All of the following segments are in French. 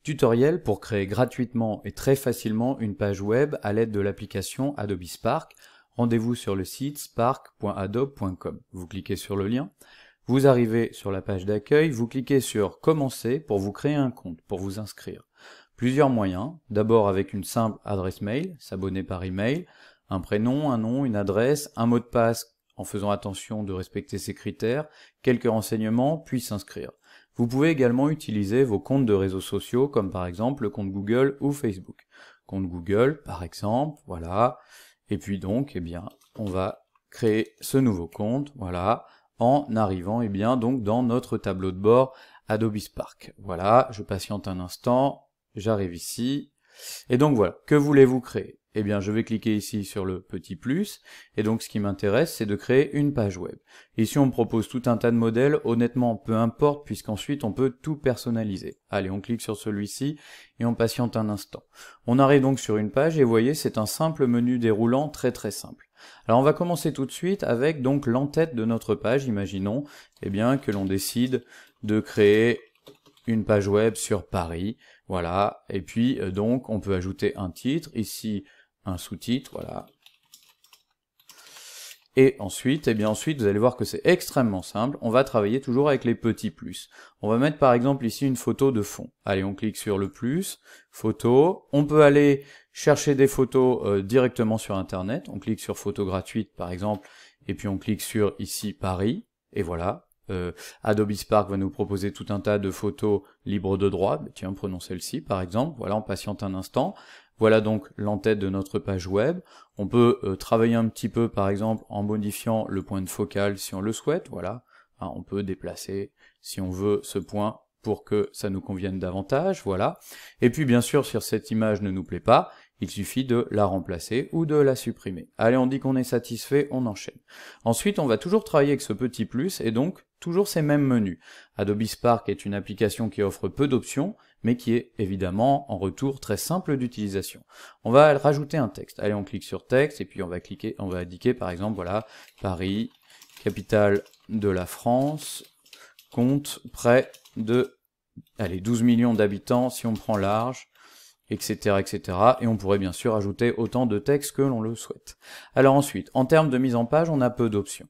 Tutoriel pour créer gratuitement et très facilement une page web à l'aide de l'application Adobe Spark. Rendez-vous sur le site spark.adobe.com. Vous cliquez sur le lien, vous arrivez sur la page d'accueil, vous cliquez sur Commencer pour vous créer un compte, pour vous inscrire. Plusieurs moyens, d'abord avec une simple adresse mail, s'abonner par email, un prénom, un nom, une adresse, un mot de passe en faisant attention de respecter ces critères, quelques renseignements, puis s'inscrire. Vous pouvez également utiliser vos comptes de réseaux sociaux, comme par exemple le compte Google ou Facebook. Compte Google, par exemple, voilà. Et puis donc, eh bien, on va créer ce nouveau compte, voilà, en arrivant, eh bien, donc dans notre tableau de bord Adobe Spark. Voilà, je patiente un instant, j'arrive ici. Et donc voilà, que voulez-vous créer? Eh bien, je vais cliquer ici sur le petit plus, et donc ce qui m'intéresse, c'est de créer une page web. Ici, on me propose tout un tas de modèles, honnêtement, peu importe, puisqu'ensuite, on peut tout personnaliser. Allez, on clique sur celui-ci, et on patiente un instant. On arrive donc sur une page, et vous voyez, c'est un simple menu déroulant très très simple. Alors, on va commencer tout de suite avec donc l'entête de notre page. Imaginons, eh bien, que l'on décide de créer une page web sur Paris, voilà, et puis donc on peut ajouter un titre, ici un sous-titre, voilà. Et ensuite, vous allez voir que c'est extrêmement simple, on va travailler toujours avec les petits plus. On va mettre par exemple ici une photo de fond. Allez, on clique sur le plus, photo, on peut aller chercher des photos directement sur internet, on clique sur photo gratuite par exemple, et puis on clique sur ici Paris, et voilà. Adobe Spark va nous proposer tout un tas de photos libres de droit. Tiens, prenons celle-ci par exemple. Voilà, on patiente un instant. Voilà donc l'entête de notre page web. On peut travailler un petit peu par exemple en modifiant le point de focale si on le souhaite. Voilà, on peut déplacer si on veut ce point pour que ça nous convienne davantage. Voilà. Et puis bien sûr, si cette image ne nous plaît pas, il suffit de la remplacer ou de la supprimer. Allez, on dit qu'on est satisfait, on enchaîne. Ensuite, on va toujours travailler avec ce petit plus et donc toujours ces mêmes menus. Adobe Spark est une application qui offre peu d'options, mais qui est évidemment en retour très simple d'utilisation. On va rajouter un texte. Allez, on clique sur texte et puis on va indiquer par exemple, voilà, Paris, capitale de la France, compte près de, allez, 12 millions d'habitants si on prend large, etc., etc. Et on pourrait bien sûr ajouter autant de texte que l'on le souhaite. Alors ensuite, en termes de mise en page, on a peu d'options.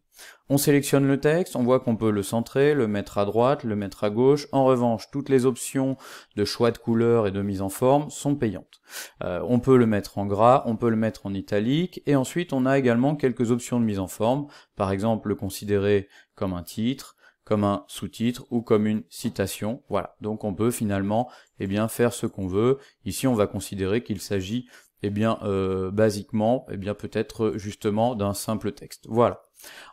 On sélectionne le texte, on voit qu'on peut le centrer, le mettre à droite, le mettre à gauche. En revanche, toutes les options de choix de couleur et de mise en forme sont payantes. On peut le mettre en gras, on peut le mettre en italique, et ensuite on a également quelques options de mise en forme, par exemple le considérer comme un titre, comme un sous-titre ou comme une citation. Voilà, donc on peut finalement faire ce qu'on veut. Ici on va considérer qu'il s'agit basiquement peut-être justement d'un simple texte. Voilà.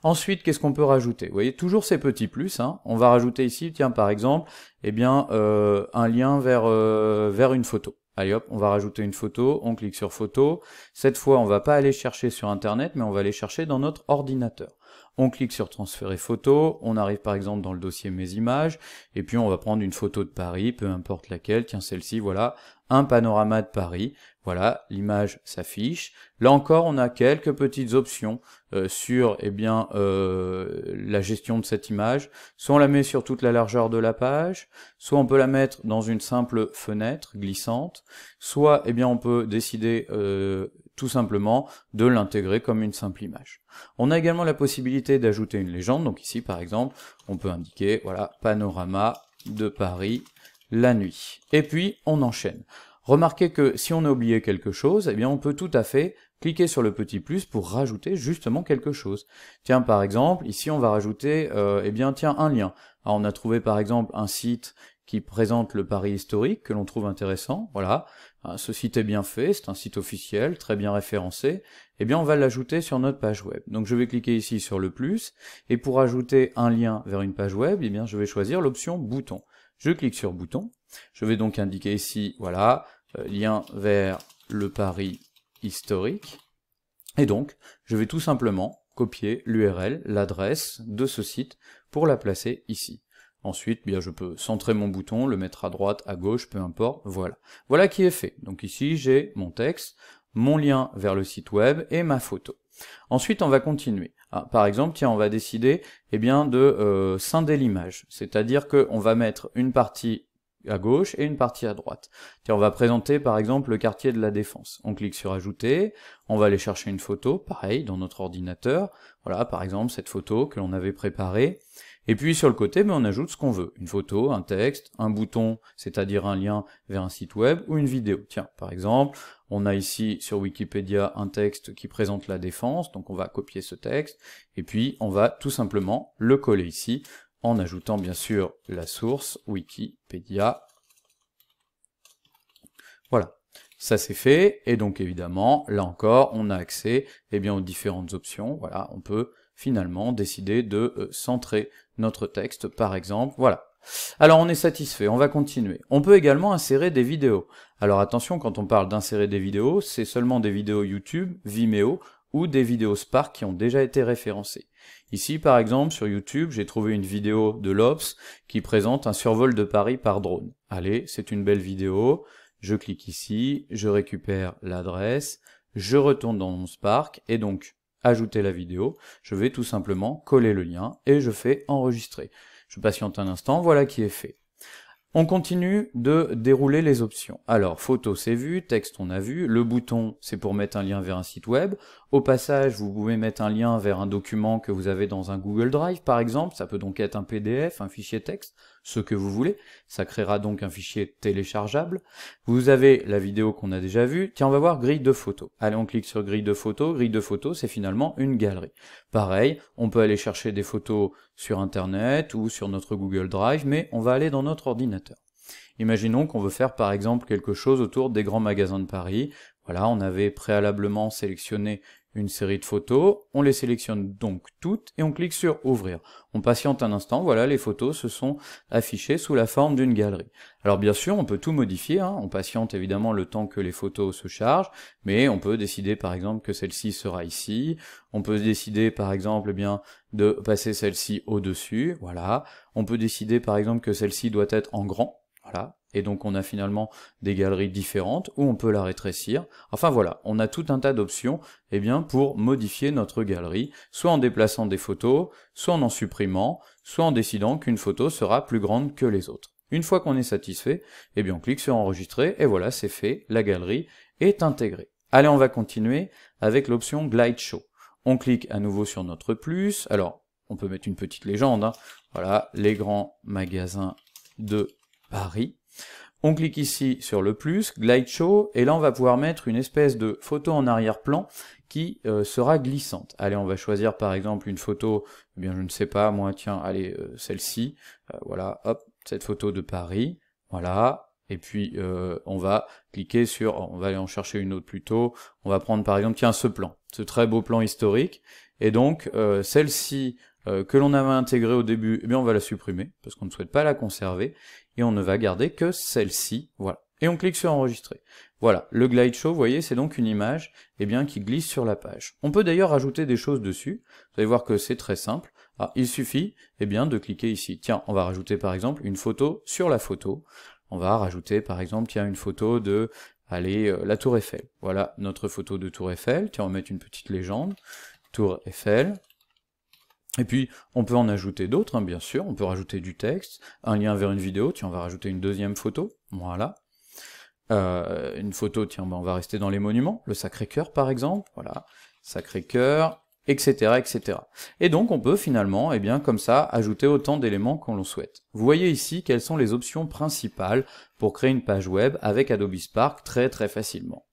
Ensuite, qu'est-ce qu'on peut rajouter? Vous voyez, toujours ces petits plus, on va rajouter ici, tiens, par exemple, un lien vers une photo. Allez hop, on va rajouter une photo, on clique sur photo. Cette fois, on va pas aller chercher sur internet, mais on va aller chercher dans notre ordinateur. On clique sur transférer photo, on arrive par exemple dans le dossier mes images, et puis on va prendre une photo de Paris, peu importe laquelle, tiens celle-ci, voilà, un panorama de Paris, voilà, l'image s'affiche. Là encore, on a quelques petites options sur la gestion de cette image. Soit on la met sur toute la largeur de la page, soit on peut la mettre dans une simple fenêtre glissante, soit on peut décider tout simplement de l'intégrer comme une simple image. On a également la possibilité d'ajouter une légende, donc ici par exemple, on peut indiquer, voilà, panorama de Paris la nuit. Et puis, on enchaîne. Remarquez que si on a oublié quelque chose, on peut tout à fait cliquer sur le petit plus pour rajouter justement quelque chose. Tiens, par exemple, ici on va rajouter un lien. Alors, on a trouvé par exemple un site qui présente le Paris historique, que l'on trouve intéressant, voilà. Ce site est bien fait, c'est un site officiel, très bien référencé, on va l'ajouter sur notre page web. Donc je vais cliquer ici sur le plus, et pour ajouter un lien vers une page web, je vais choisir l'option bouton. Je clique sur bouton, je vais donc indiquer ici, voilà, lien vers le Paris historique, et donc je vais tout simplement copier l'URL, l'adresse de ce site, pour la placer ici. Ensuite, je peux centrer mon bouton, le mettre à droite, à gauche, peu importe, voilà. Voilà qui est fait. Donc ici, j'ai mon texte, mon lien vers le site web et ma photo. Ensuite, on va continuer. Par exemple, tiens, on va décider de scinder l'image. C'est-à-dire qu'on va mettre une partie à gauche et une partie à droite. Tiens, on va présenter par exemple le quartier de la Défense. On clique sur ajouter, on va aller chercher une photo, pareil, dans notre ordinateur. Voilà, par exemple, cette photo que l'on avait préparée. Et puis sur le côté, on ajoute ce qu'on veut. Une photo, un texte, un bouton, c'est-à-dire un lien vers un site web, ou une vidéo. Tiens, par exemple, on a ici sur Wikipédia un texte qui présente la Défense, donc on va copier ce texte, et puis on va tout simplement le coller ici, en ajoutant bien sûr la source, Wikipédia. Voilà. Ça c'est fait, et donc évidemment, là encore, on a accès aux différentes options. Voilà, on peut finalement décider de centrer notre texte, par exemple. Voilà. Alors on est satisfait, on va continuer. On peut également insérer des vidéos. Alors attention, quand on parle d'insérer des vidéos, c'est seulement des vidéos YouTube, Vimeo, ou des vidéos Spark qui ont déjà été référencées. Ici, par exemple, sur YouTube, j'ai trouvé une vidéo de l'Obs qui présente un survol de Paris par drone. Allez, c'est une belle vidéo. Je clique ici, je récupère l'adresse, je retourne dans mon Spark, et donc, ajouter la vidéo, je vais tout simplement coller le lien, et je fais enregistrer. Je patiente un instant, voilà qui est fait. On continue de dérouler les options. Alors, photo c'est vu, texte on a vu, le bouton c'est pour mettre un lien vers un site web. Au passage, vous pouvez mettre un lien vers un document que vous avez dans un Google Drive par exemple, ça peut donc être un PDF, un fichier texte, ce que vous voulez, ça créera donc un fichier téléchargeable. Vous avez la vidéo qu'on a déjà vue, tiens on va voir grille de photos. Allez on clique sur grille de photos c'est finalement une galerie. Pareil, on peut aller chercher des photos sur internet ou sur notre Google Drive, mais on va aller dans notre ordinateur. Imaginons qu'on veut faire par exemple quelque chose autour des grands magasins de Paris. Voilà, on avait préalablement sélectionné une série de photos, on les sélectionne donc toutes et on clique sur ouvrir. On patiente un instant, voilà, les photos se sont affichées sous la forme d'une galerie. Alors bien sûr, on peut tout modifier, hein. On patiente évidemment le temps que les photos se chargent, mais on peut décider par exemple que celle-ci sera ici, on peut décider par exemple de passer celle-ci au-dessus, voilà. On peut décider par exemple que celle-ci doit être en grand, voilà. Et donc on a finalement des galeries différentes où on peut la rétrécir. Enfin voilà, on a tout un tas d'options pour modifier notre galerie, soit en déplaçant des photos, soit en supprimant, soit en décidant qu'une photo sera plus grande que les autres. Une fois qu'on est satisfait, on clique sur enregistrer et voilà, c'est fait, la galerie est intégrée. Allez, on va continuer avec l'option Glide Show. On clique à nouveau sur notre plus, alors on peut mettre une petite légende, hein. Voilà, les grands magasins de Paris. On clique ici sur le plus, Glide Show, et là on va pouvoir mettre une espèce de photo en arrière-plan qui sera glissante. Allez, on va choisir par exemple une photo, je ne sais pas, moi, tiens, allez, celle-ci, voilà, hop, cette photo de Paris, voilà, et puis on va cliquer sur, on va aller en chercher une autre plutôt, on va prendre par exemple, tiens, ce plan, ce très beau plan historique, et donc celle-ci que l'on avait intégrée au début, on va la supprimer, parce qu'on ne souhaite pas la conserver, et on ne va garder que celle-ci, voilà. Et on clique sur enregistrer. Voilà, le Glide Show, vous voyez, c'est donc une image qui glisse sur la page. On peut d'ailleurs rajouter des choses dessus, vous allez voir que c'est très simple. Alors, il suffit de cliquer ici. Tiens, on va rajouter par exemple une photo sur la photo. On va rajouter par exemple, tiens, une photo de, allez, la Tour Eiffel. Voilà notre photo de Tour Eiffel. Tiens, on va mettre une petite légende. Tour Eiffel. Et puis, on peut en ajouter d'autres, hein, bien sûr, on peut rajouter du texte, un lien vers une vidéo, tiens, on va rajouter une deuxième photo, voilà. Une photo, tiens, on va rester dans les monuments, le Sacré-Cœur par exemple, voilà, Sacré-Cœur, etc., etc. Et donc, on peut finalement, comme ça, ajouter autant d'éléments qu'on le souhaite. Vous voyez ici quelles sont les options principales pour créer une page web avec Adobe Spark très facilement.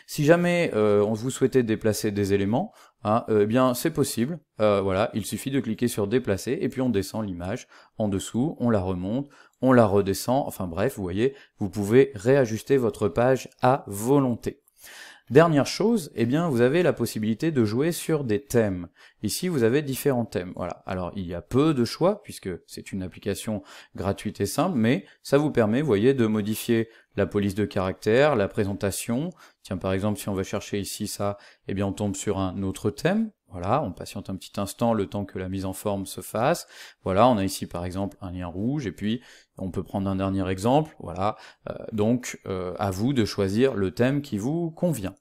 Si jamais vous souhaitez déplacer des éléments, hein, c'est possible, voilà, il suffit de cliquer sur déplacer, et puis on descend l'image en dessous, on la remonte, on la redescend, enfin bref, vous voyez, vous pouvez réajuster votre page à volonté. Dernière chose, vous avez la possibilité de jouer sur des thèmes. Ici, vous avez différents thèmes. Voilà. Alors, il y a peu de choix, puisque c'est une application gratuite et simple, mais ça vous permet, vous voyez, de modifier la police de caractère, la présentation. Tiens, par exemple, si on va chercher ici ça, on tombe sur un autre thème. Voilà, on patiente un petit instant le temps que la mise en forme se fasse. Voilà, on a ici par exemple un lien rouge, et puis on peut prendre un dernier exemple. Voilà, à vous de choisir le thème qui vous convient.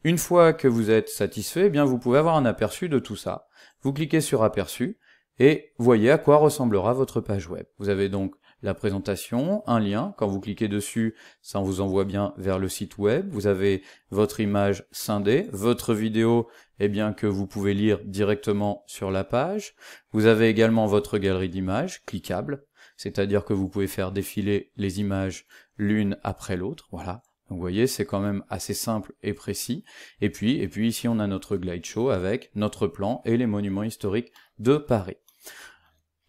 Une fois que vous êtes satisfait, vous pouvez avoir un aperçu de tout ça. Vous cliquez sur aperçu, et voyez à quoi ressemblera votre page web. Vous avez donc la présentation, un lien, quand vous cliquez dessus, ça vous envoie bien vers le site web, vous avez votre image scindée, votre vidéo, eh bien que vous pouvez lire directement sur la page, vous avez également votre galerie d'images, cliquable, c'est-à-dire que vous pouvez faire défiler les images l'une après l'autre, voilà. Donc vous voyez, c'est quand même assez simple et précis. Et puis ici, on a notre Glide Show avec notre plan et les monuments historiques de Paris.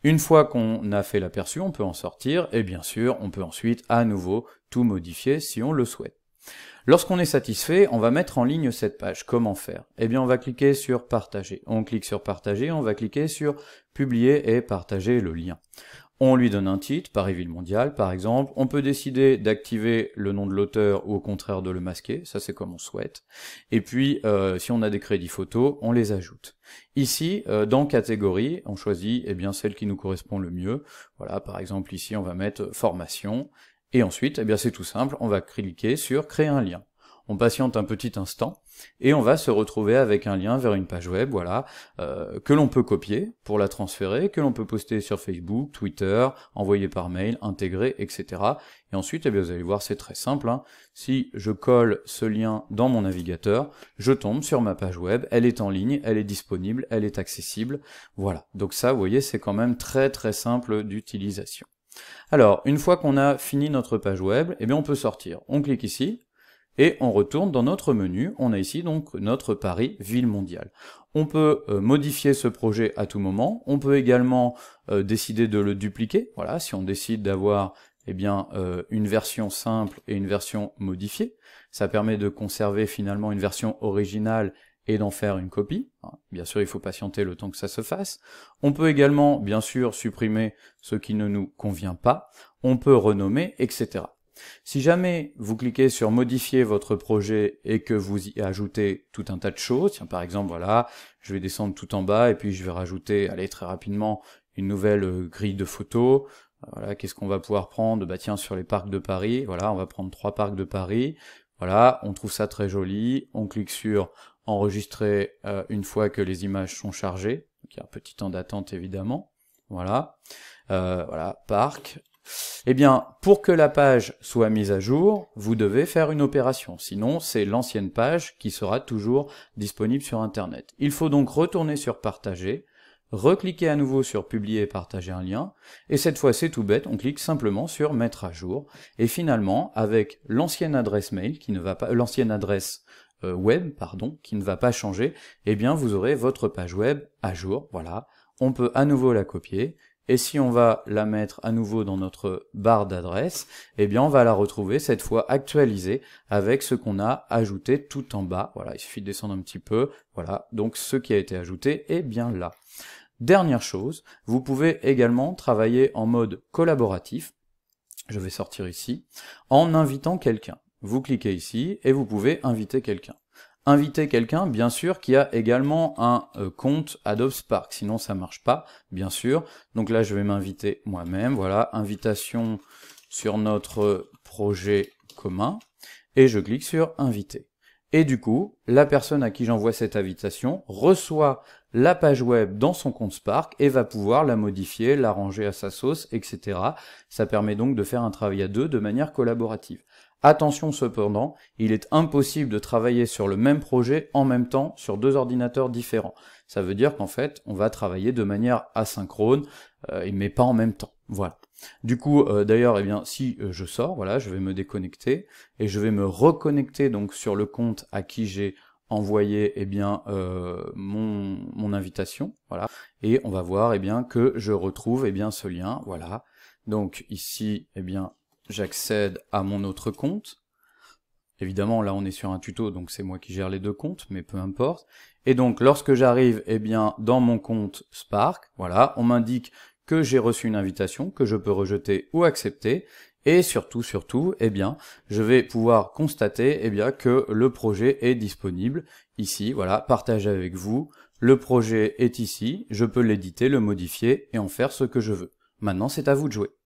Une fois qu'on a fait l'aperçu, on peut en sortir, et bien sûr, on peut ensuite à nouveau tout modifier si on le souhaite. Lorsqu'on est satisfait, on va mettre en ligne cette page. Comment faire? Eh bien, on va cliquer sur Partager. On clique sur Partager, on va cliquer sur Publier et partager le lien. On lui donne un titre, Paris-Ville mondiale par exemple. On peut décider d'activer le nom de l'auteur ou au contraire de le masquer, ça c'est comme on souhaite. Et puis, si on a des crédits photos, on les ajoute. Ici, dans catégorie, on choisit eh bien, celle qui nous correspond le mieux. Voilà, par exemple ici on va mettre formation. Et ensuite, eh bien c'est tout simple, on va cliquer sur Créer un lien. On patiente un petit instant, et on va se retrouver avec un lien vers une page web, voilà, que l'on peut copier pour la transférer, que l'on peut poster sur Facebook, Twitter, envoyer par mail, intégrer, etc. Et ensuite, eh bien, vous allez voir, c'est très simple, hein. Si je colle ce lien dans mon navigateur, je tombe sur ma page web, elle est en ligne, elle est disponible, elle est accessible, voilà. Donc ça, vous voyez, c'est quand même très très simple d'utilisation. Alors, une fois qu'on a fini notre page web, eh bien on peut sortir. On clique ici, et on retourne dans notre menu. On a ici donc notre Paris Ville mondiale. On peut modifier ce projet à tout moment. On peut également décider de le dupliquer. Voilà, si on décide d'avoir eh bien une version simple et une version modifiée, ça permet de conserver finalement une version originale et d'en faire une copie. Bien sûr, il faut patienter le temps que ça se fasse. On peut également, bien sûr, supprimer ce qui ne nous convient pas. On peut renommer, etc. Si jamais vous cliquez sur modifier votre projet et que vous y ajoutez tout un tas de choses, tiens, par exemple, voilà, je vais descendre tout en bas et puis je vais rajouter, allez, très rapidement, une nouvelle grille de photos. Voilà, qu'est-ce qu'on va pouvoir prendre? Bah tiens, sur les parcs de Paris, voilà, on va prendre 3 parcs de Paris. Voilà, on trouve ça très joli. On clique sur enregistrer une fois que les images sont chargées. Donc il y a un petit temps d'attente évidemment. Voilà, voilà, parc. Eh bien, pour que la page soit mise à jour, vous devez faire une opération, sinon c'est l'ancienne page qui sera toujours disponible sur Internet. Il faut donc retourner sur Partager, recliquer à nouveau sur Publier et partager un lien, et cette fois c'est tout bête, on clique simplement sur Mettre à jour, et finalement, avec l'ancienne adresse mail qui ne va pas, l'ancienne adresse web, pardon, qui ne va pas changer, eh bien vous aurez votre page web à jour, voilà. On peut à nouveau la copier, et si on va la mettre à nouveau dans notre barre d'adresse, eh bien on va la retrouver cette fois actualisée avec ce qu'on a ajouté tout en bas. Voilà, il suffit de descendre un petit peu, voilà, donc ce qui a été ajouté est bien là. Dernière chose, vous pouvez également travailler en mode collaboratif, je vais sortir ici, en invitant quelqu'un. Vous cliquez ici et vous pouvez inviter quelqu'un. Inviter quelqu'un, bien sûr, qui a également un compte Adobe Spark, sinon ça marche pas, bien sûr. Donc là, je vais m'inviter moi-même, voilà, invitation sur notre projet commun, et je clique sur inviter. Et du coup, la personne à qui j'envoie cette invitation reçoit la page web dans son compte Spark et va pouvoir la modifier, l'arranger à sa sauce, etc. Ça permet donc de faire un travail à deux de manière collaborative. Attention cependant, il est impossible de travailler sur le même projet en même temps sur 2 ordinateurs différents. Ça veut dire qu'en fait, on va travailler de manière asynchrone, mais pas en même temps. Voilà. Du coup, d'ailleurs, eh bien, si je sors, voilà, je vais me déconnecter et je vais me reconnecter donc sur le compte à qui j'ai envoyé eh bien mon invitation, voilà, et on va voir eh bien que je retrouve eh bien ce lien, voilà. Donc ici, eh bien j'accède à mon autre compte. Évidemment, là on est sur un tuto, donc c'est moi qui gère les 2 comptes, mais peu importe. Et donc lorsque j'arrive eh bien dans mon compte Spark, voilà, on m'indique que j'ai reçu une invitation, que je peux rejeter ou accepter, et surtout, eh bien, je vais pouvoir constater eh bien, que le projet est disponible ici, voilà, partager avec vous, le projet est ici, je peux l'éditer, le modifier et en faire ce que je veux. Maintenant, c'est à vous de jouer.